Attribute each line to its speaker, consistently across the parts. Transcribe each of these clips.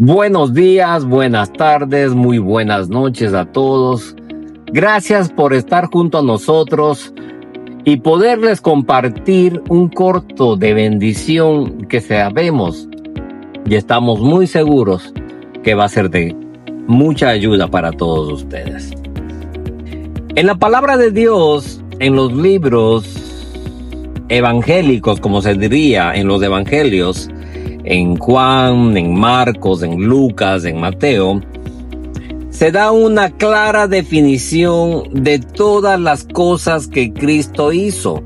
Speaker 1: Buenos días, buenas tardes, muy buenas noches a todos. Gracias por estar junto a nosotros y poderles compartir un corto de bendición que sabemos y estamos muy seguros que va a ser de mucha ayuda para todos ustedes. En la palabra de Dios, en los libros evangélicos, como se diría en los evangelios, en Juan, en Marcos, en Lucas, en Mateo, se da una clara definición de todas las cosas que Cristo hizo.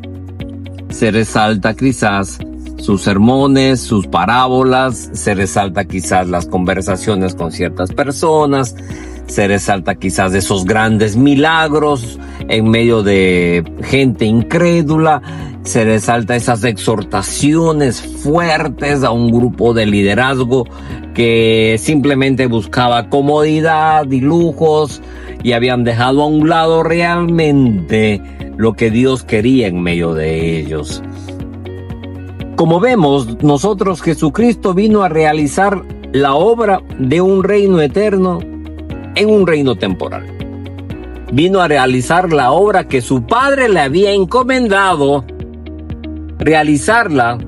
Speaker 1: Se resalta quizás sus sermones, sus parábolas, se resalta quizás las conversaciones con ciertas personas, se resalta quizás esos grandes milagros en medio de gente incrédula, se resalta esas exhortaciones fuertes a un grupo de liderazgo que simplemente buscaba comodidad y lujos y habían dejado a un lado realmente lo que Dios quería en medio de ellos. Como vemos, nosotros, Jesucristo vino a realizar la obra de un reino eterno en un reino temporal. Vino a realizar la obra que su Padre le había encomendado realizarla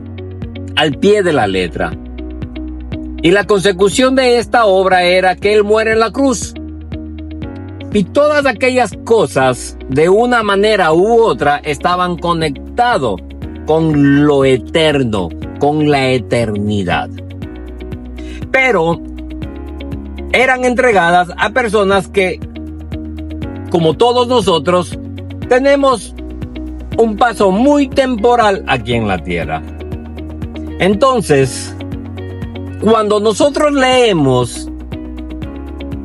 Speaker 1: al pie de la letra. Y la consecución de esta obra era que Él muere en la cruz. Y todas aquellas cosas, de una manera u otra, estaban conectadas con lo eterno, con la eternidad. Pero eran entregadas a personas que, como todos nosotros, tenemos un paso muy temporal aquí en la tierra. Entonces, cuando nosotros leemos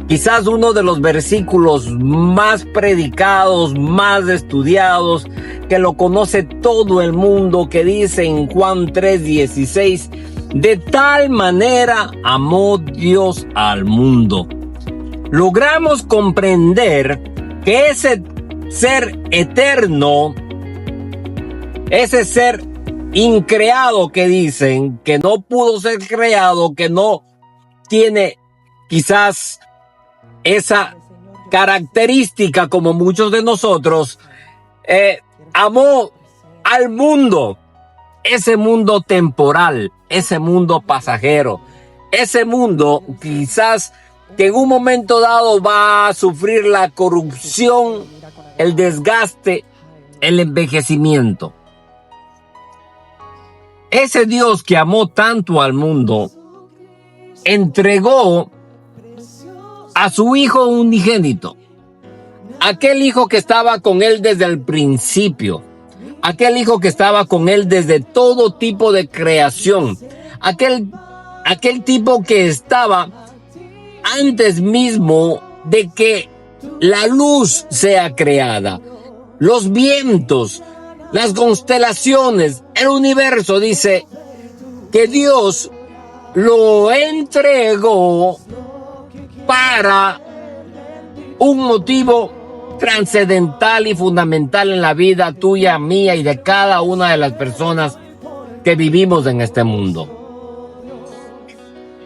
Speaker 1: quizás uno de los versículos más predicados, más estudiados, que lo conoce todo el mundo, que dice en Juan 3:16, de tal manera amó Dios al mundo. Logramos comprender que ese ser eterno, ese ser increado que dicen, que no pudo ser creado, que no tiene quizás esa característica como muchos de nosotros, amó al mundo, ese mundo temporal, ese mundo pasajero, ese mundo quizás que en un momento dado va a sufrir la corrupción, el desgaste, el envejecimiento. Ese Dios que amó tanto al mundo entregó a su Hijo unigénito, aquel Hijo que estaba con Él desde el principio, aquel Hijo que estaba con Él desde todo tipo de creación, aquel tipo que estaba antes mismo de que la luz sea creada, los vientos, las constelaciones, el universo. Dice que Dios lo entregó para un motivo trascendental y fundamental en la vida tuya, mía y de cada una de las personas que vivimos en este mundo.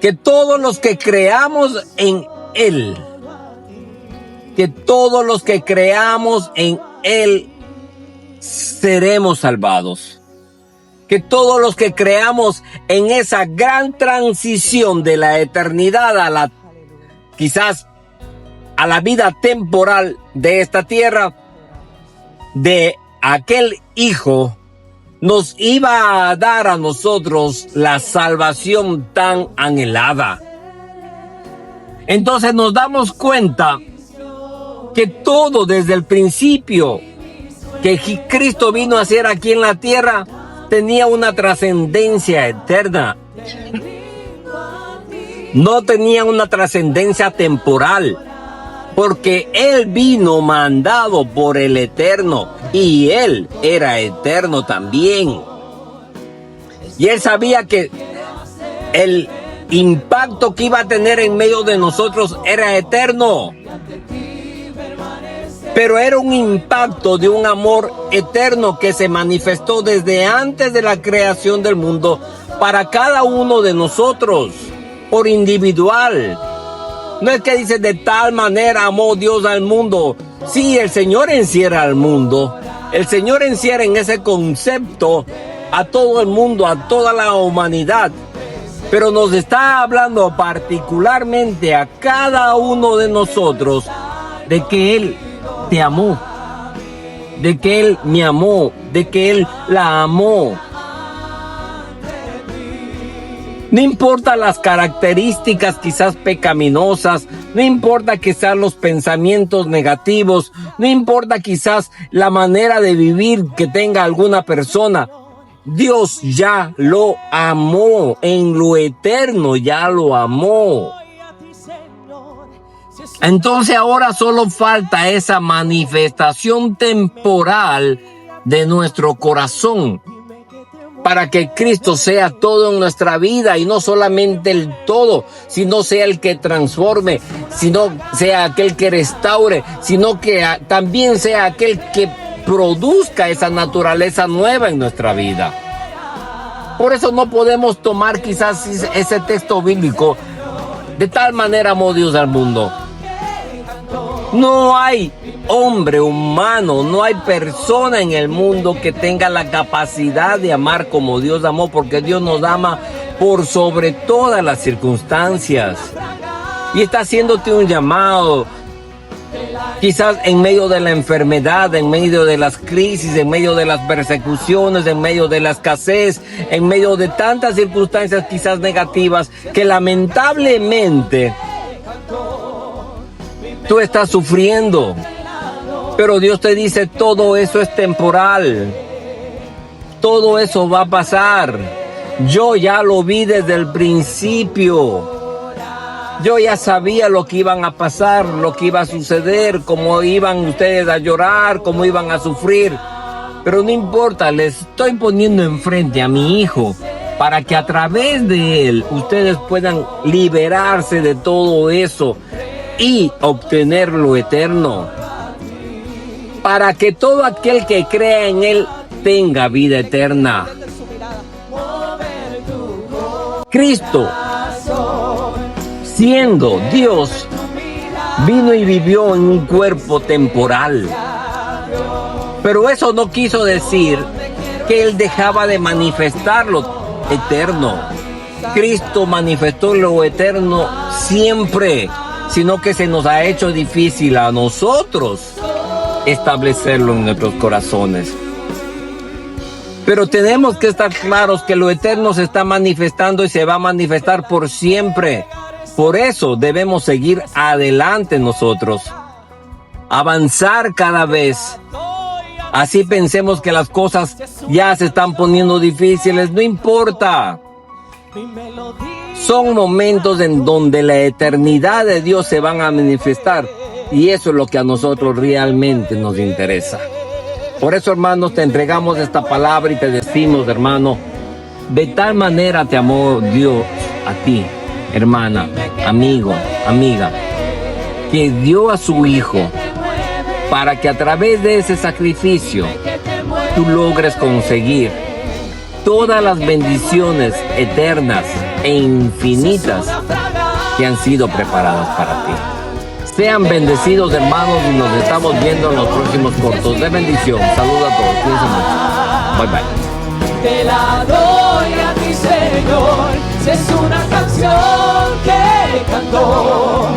Speaker 1: Que todos los que creamos en Él, que todos los que creamos en Él seremos salvados. Que todos los que creamos en esa gran transición de la eternidad a la, quizás, a la vida temporal de esta tierra, de aquel Hijo, nos iba a dar a nosotros la salvación tan anhelada. Entonces nos damos cuenta que todo desde el principio que Cristo vino a hacer aquí en la tierra tenía una trascendencia eterna. No tenía una trascendencia temporal, porque Él vino mandado por el Eterno y Él era eterno también. Y Él sabía que el impacto que iba a tener en medio de nosotros era eterno. Pero era un impacto de un amor eterno que se manifestó desde antes de la creación del mundo para cada uno de nosotros. por individual. No es que dice de tal manera amó Dios al mundo. Sí, el Señor encierra al mundo. El Señor encierra en ese concepto a todo el mundo, a toda la humanidad. Pero nos está hablando particularmente a cada uno de nosotros de que Él te amó, de que Él me amó, de que Él la amó. No importa las características quizás pecaminosas, no importa quizás los pensamientos negativos, no importa quizás la manera de vivir que tenga alguna persona. Dios ya lo amó, en lo eterno ya lo amó. Entonces ahora solo falta esa manifestación temporal de nuestro corazón para que Cristo sea todo en nuestra vida, y no solamente el todo, sino sea el que transforme, sino sea aquel que restaure, sino que también sea aquel que produzca esa naturaleza nueva en nuestra vida. Por eso no podemos tomar quizás ese texto bíblico, de tal manera amó Dios al mundo. No hay hombre humano, no hay persona en el mundo que tenga la capacidad de amar como Dios amó, porque Dios nos ama por sobre todas las circunstancias. Y está haciéndote un llamado, quizás en medio de la enfermedad, en medio de las crisis, en medio de las persecuciones, en medio de la escasez, en medio de tantas circunstancias quizás negativas que lamentablemente tú estás sufriendo. Pero Dios te dice, todo eso es temporal. Todo eso va a pasar. Yo ya lo vi desde el principio. Yo ya sabía lo que iban a pasar, lo que iba a suceder, cómo iban ustedes a llorar, cómo iban a sufrir. Pero no importa, les estoy poniendo enfrente a mi hijo para que a través de él ustedes puedan liberarse de todo eso y obtener lo eterno, para que todo aquel que crea en Él tenga vida eterna. Cristo, siendo Dios, vino y vivió en un cuerpo temporal. Pero eso no quiso decir que Él dejaba de manifestar lo eterno. Cristo manifestó lo eterno siempre, sino que se nos ha hecho difícil a nosotros establecerlo en nuestros corazones. Pero tenemos que estar claros que lo eterno se está manifestando y se va a manifestar por siempre. Por eso debemos seguir adelante nosotros, avanzar cada vez. Así pensemos que las cosas ya se están poniendo difíciles, no importa. Son momentos en donde la eternidad de Dios se van a manifestar, y eso es lo que a nosotros realmente nos interesa. Por eso, hermanos, te entregamos esta palabra y te decimos, hermano, de tal manera te amó Dios a ti, hermana, amigo, amiga, que dio a su Hijo para que a través de ese sacrificio tú logres conseguir todas las bendiciones eternas e infinitas que han sido preparadas para ti. Sean bendecidos, hermanos, y nos estamos viendo en los próximos cortos de bendición. Saludos a todos, cuídense mucho. Bye bye.
Speaker 2: Te la doy a ti, Señor, si es una canción que cantó,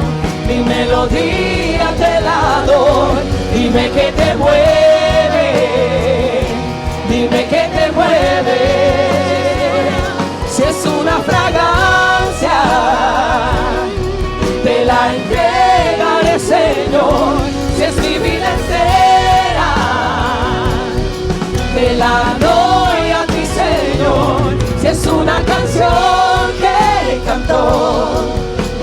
Speaker 2: mi melodía te la doy. Dime que te mueve, dime que te mueve. Si es una fragancia, te la entregaré, Señor. Si es mi vida entera, te la doy a ti, Señor. Si es una canción que cantó,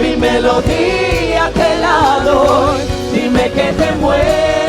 Speaker 2: mi melodía te la doy. Dime que te mueve.